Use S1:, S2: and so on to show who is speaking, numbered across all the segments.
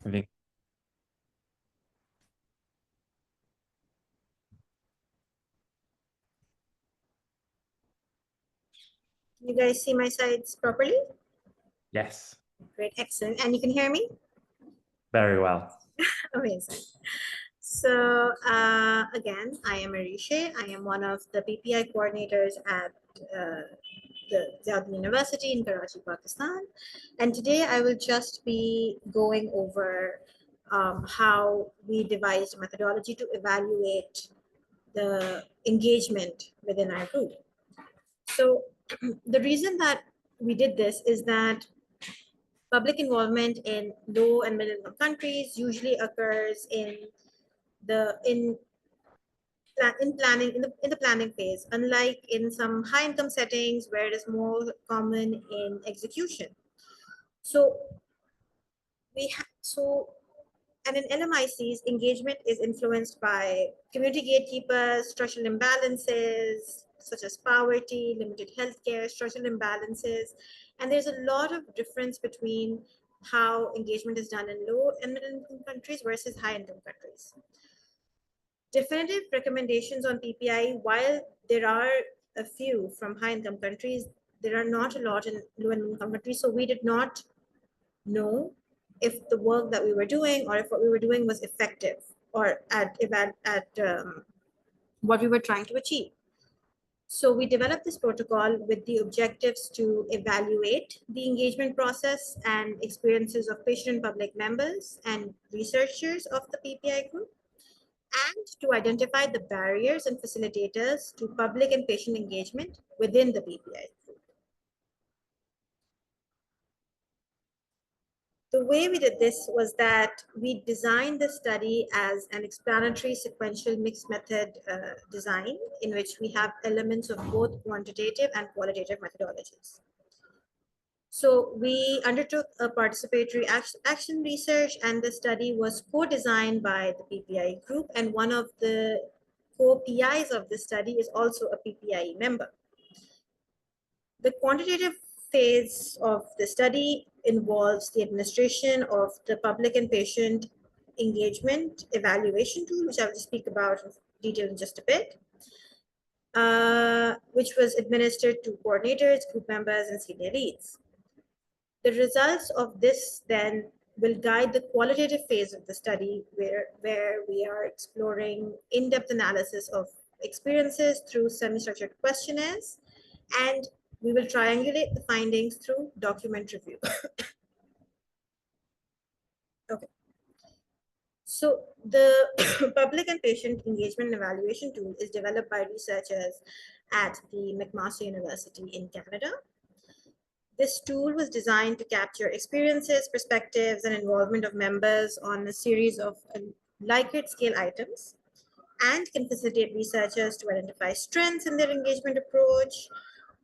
S1: Vic-
S2: You guys see my slides properly?
S1: Yes,
S2: Great, excellent. And you can hear me?
S1: very well.
S2: Amazing. So again, I am Arishay. I am one of the PPI coordinators at the Ziauddin University in Karachi, Pakistan. And today I will just be going over how we devised a methodology to evaluate the engagement within our group. So the reason that we did this is that public involvement in low and middle income countries usually occurs in the planning phase, unlike in some high income settings where it is more common in execution. So and in LMICs, engagement is influenced by community gatekeepers, structural imbalances such as poverty, limited healthcare, structural imbalances, and there's a lot of difference between how engagement is done in low and middle income countries versus high income countries. Definitive recommendations on PPI, while there are a few from high income countries, there are not a lot in low and income countries. So we did not know if the work that we were doing or if what we were doing was effective or at what we were trying to achieve. So we developed this protocol with the objectives to evaluate the engagement process and experiences of patient and public members and researchers of the PPI group, and to identify the barriers and facilitators to public and patient engagement within the PPI group. The way we did this was that we designed the study as an explanatory sequential mixed method design in which we have elements of both quantitative and qualitative methodologies. So we undertook a participatory action research, and the study was co-designed by the PPI group, and one of the co-PIs of the study is also a PPIE member. The quantitative phase of the study involves the administration of the public and patient engagement evaluation tool, which I will speak about in detail in just a bit, which was administered to coordinators, group members, and senior leads. The results of this then will guide the qualitative phase of the study where we are exploring in-depth analysis of experiences through semi-structured questionnaires, and we will triangulate the findings through document review. Okay. So the public and patient engagement and evaluation tool is developed by researchers at the McMaster University in Canada. This tool was designed to capture experiences, perspectives, and involvement of members on a series of Likert scale items, and can facilitate researchers to identify strengths in their engagement approach,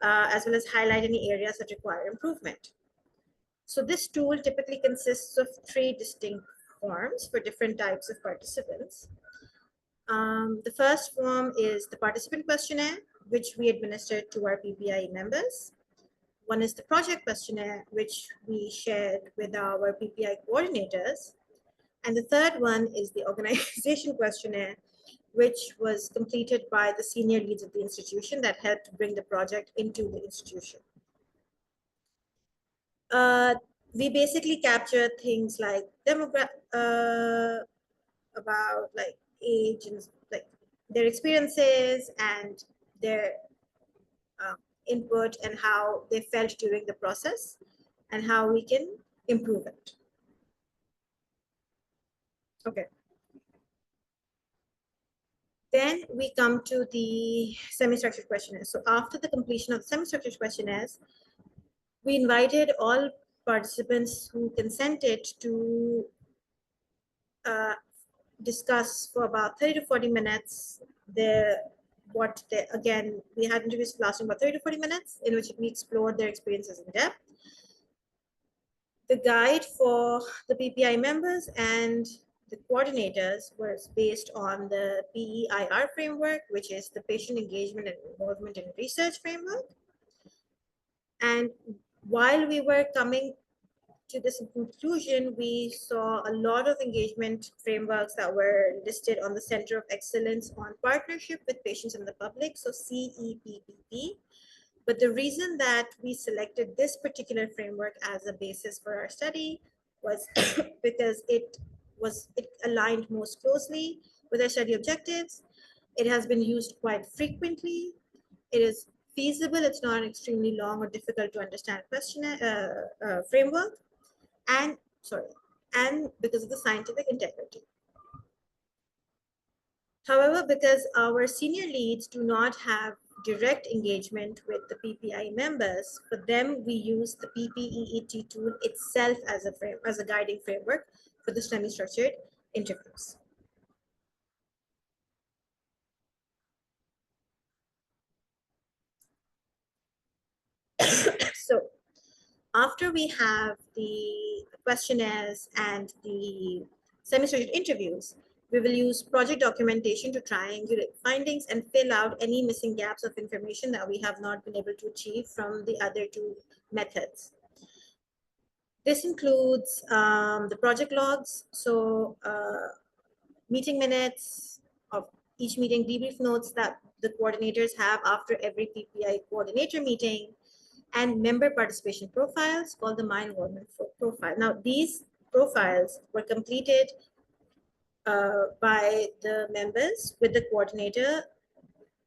S2: as well as highlight any areas that require improvement. So this tool typically consists of 3 distinct forms for different types of participants. The first form is the participant questionnaire, which we administer to our PPIE members. One is the project questionnaire, which we shared with our PPI coordinators. And the third one is the organization questionnaire, which was completed by the senior leads of the institution that helped bring the project into the institution. We basically capture things like about like age and like their experiences and their input and how they felt during the process and how we can improve it. Okay. Then we come to the semi-structured questionnaires. So after the completion of the semi-structured questionnaires, we invited all participants who consented to discuss for about 30 to 40 minutes again, we had interviews lasting about 30 to 40 minutes in which we explored their experiences in depth. The guide for the PPI members and the coordinators was based on the PEIR framework, which is the Patient Engagement and Involvement in Research framework. And while we were coming to this conclusion, we saw a lot of engagement frameworks that were listed on the Center of Excellence on Partnership with Patients and the Public, so CEPPP. But the reason that we selected this particular framework as a basis for our study was because it aligned most closely with our study objectives. It has been used quite frequently. It is feasible. It's not an extremely long or difficult to understand framework, and because of the scientific integrity. However, because our senior leads do not have direct engagement with the PPIE members, for them we use the PPEET tool itself as a guiding framework for the semi-structured interviews. So after we have the questionnaires and the semi-structured interviews, we will use project documentation to triangulate findings and fill out any missing gaps of information that we have not been able to achieve from the other two methods. This includes the project logs, so meeting minutes of each meeting, debrief notes that the coordinators have after every PPI coordinator meeting, and member participation profiles called the My Involvement Profile. Now, these profiles were completed by the members with the coordinator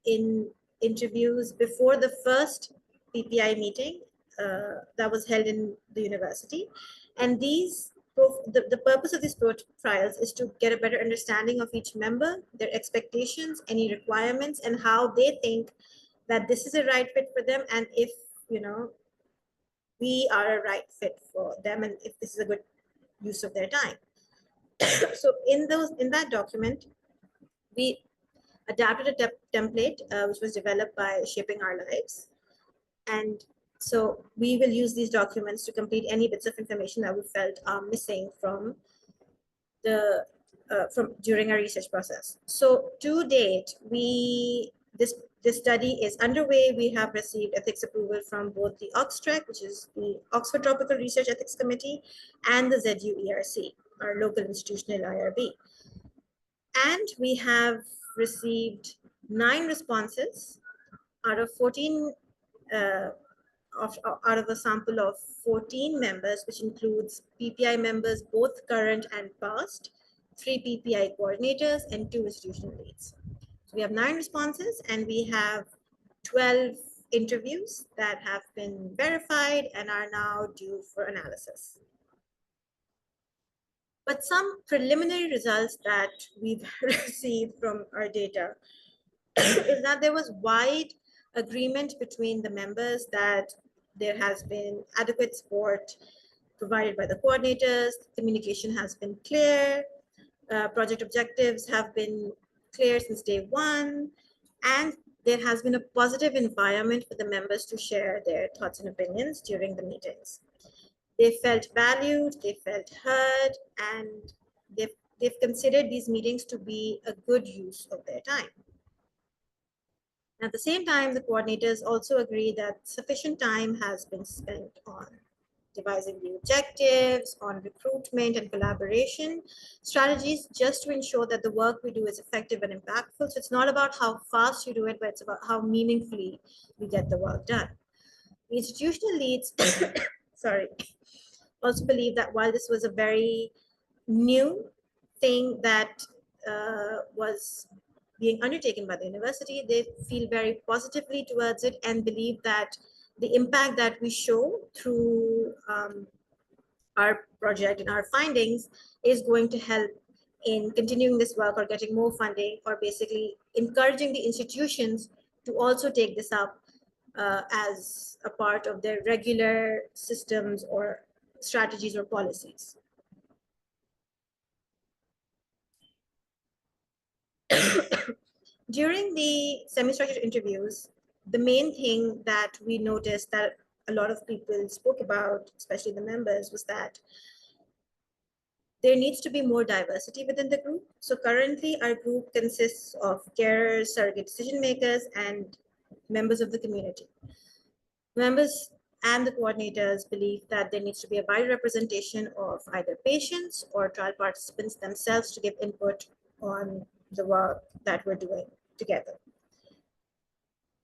S2: in interviews before the first PPI meeting that was held in the university. And the purpose of these profiles is to get a better understanding of each member, their expectations, any requirements, and how they think that this is a right fit for them, and if we are a right fit for them, and if this is a good use of their time. So in that document, we adapted a template which was developed by Shaping Our Lives. And so we will use these documents to complete any bits of information that we felt are missing from during our research process. So to date, this study is underway. We have received ethics approval from both the OXTRAC, which is the Oxford Tropical Research Ethics Committee, and the ZUERC, our local institutional IRB. And we have received 9 responses out of 14, out of a sample of 14 members, which includes PPI members, both current and past, 3 PPI coordinators, and 2 institutional leads. So we have 9 responses, and we have 12 interviews that have been verified and are now due for analysis. But some preliminary results that we've received from our data is that there was wide agreement between the members that there has been adequate support provided by the coordinators, communication has been clear, project objectives have been clear since day one, and there has been a positive environment for the members to share their thoughts and opinions during the meetings. They felt valued, they felt heard, and they've considered these meetings to be a good use of their time. At the same time, the coordinators also agree that sufficient time has been spent on devising the objectives, on recruitment and collaboration strategies, just to ensure that the work we do is effective and impactful. So it's not about how fast you do it, but it's about how meaningfully we get the work done. The institutional leads, sorry, also believe that while this was a very new thing that was being undertaken by the university, they feel very positively towards it and believe that the impact that we show through our project and our findings is going to help in continuing this work or getting more funding, or basically encouraging the institutions to also take this up as a part of their regular systems or strategies or policies. During the semi-structured interviews, the main thing that we noticed that a lot of people spoke about, especially the members, was that there needs to be more diversity within the group. So currently our group consists of carers, surrogate decision makers, and members of the community. Members and the coordinators believe that there needs to be a wide representation of either patients or trial participants themselves to give input on the work that we're doing together.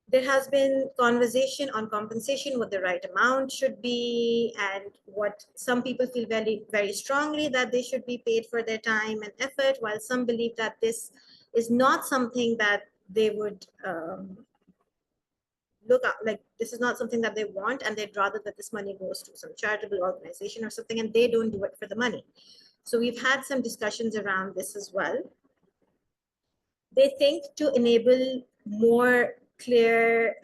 S2: There has been conversation on compensation, what the right amount should be, and what some people feel very, very strongly that they should be paid for their time and effort, while some believe that this is not something that they would look at, like this is not something that they want, and they'd rather that this money goes to some charitable organization or something, and they don't do it for the money. So we've had some discussions around this as well. They think to enable more clear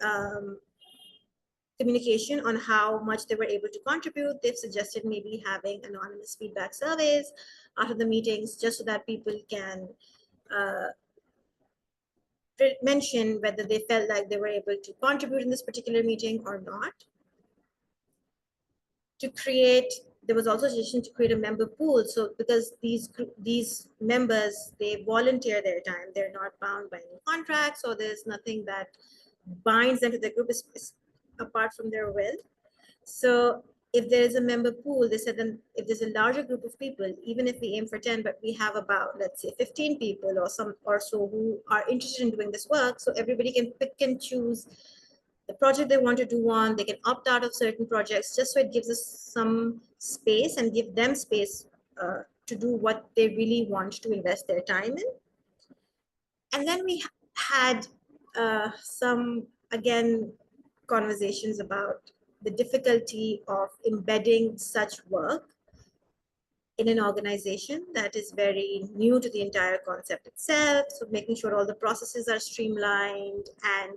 S2: communication on how much they were able to contribute, they've suggested maybe having anonymous feedback surveys after the meetings, just so that people can mention whether they felt like they were able to contribute in this particular meeting or not. To create, there was also a suggestion to create a member pool. So because these members, they volunteer their time, they're not bound by any contracts, so there's nothing that binds them to the group apart from their will. So if there is a member pool, they said then if there's a larger group of people, even if we aim for 10, but we have about, let's say 15 people or some or so who are interested in doing this work, so everybody can pick and choose the project they want to do on, they can opt out of certain projects, just so it gives us some space and give them space to do what they really want to invest their time in. And then we had some, again, conversations about the difficulty of embedding such work in an organization that is very new to the entire concept itself. So making sure all the processes are streamlined and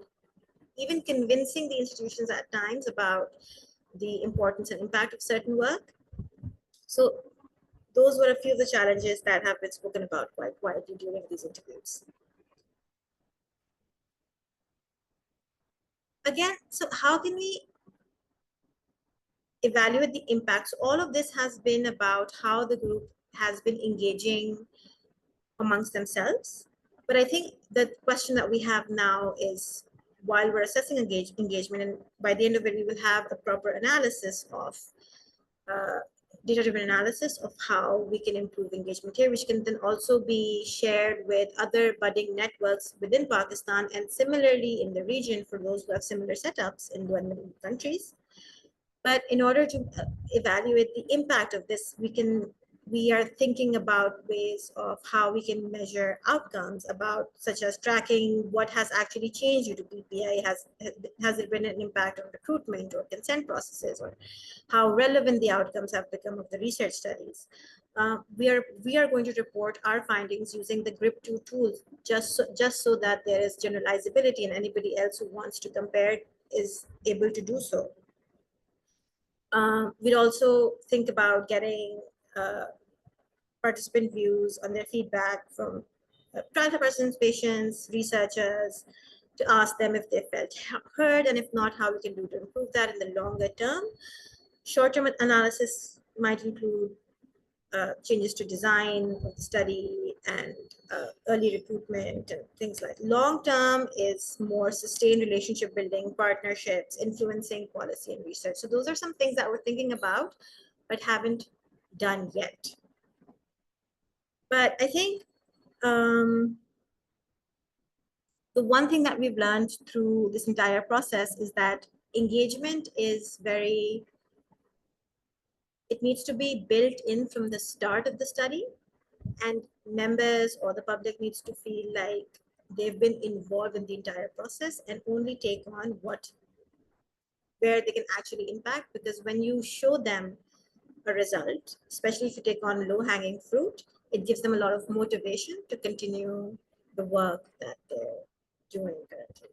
S2: even convincing the institutions at times about the importance and impact of certain work. So those were a few of the challenges that have been spoken about quite widely during these interviews. Again, so how can we evaluate the impacts? All of this has been about how the group has been engaging amongst themselves. But I think the question that we have now is, while we're assessing engagement, and by the end of it, we will have a proper analysis of data-driven analysis of how we can improve engagement here, which can then also be shared with other budding networks within Pakistan and similarly in the region for those who have similar setups in developing countries. But in order to evaluate the impact of this, we are thinking about ways of how we can measure outcomes about, such as tracking what has actually changed due to PPIE. Has there been an impact on recruitment or consent processes, or how relevant the outcomes have become of the research studies. We are going to report our findings using the GRIP2 tools, just so that there is generalizability and anybody else who wants to compare is able to do so. We'd also think about getting participant views on their feedback from trial participants, patients, researchers, to ask them if they felt heard, and if not, how we can do to improve that in the longer term. Short-term analysis might include changes to design of the study and early recruitment and things like. Long-term is more sustained relationship building, partnerships, influencing policy and research. So those are some things that we're thinking about, but haven't done yet. But I think the one thing that we've learned through this entire process is that engagement is it needs to be built in from the start of the study, and members or the public needs to feel like they've been involved in the entire process and only take on where they can actually impact. Because when you show them a result, especially if you take on low-hanging fruit, it gives them a lot of motivation to continue the work that they're doing currently.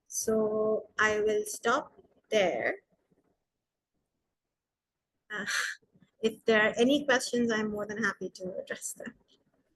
S2: So I will stop there. If there are any questions, I'm more than happy to address them.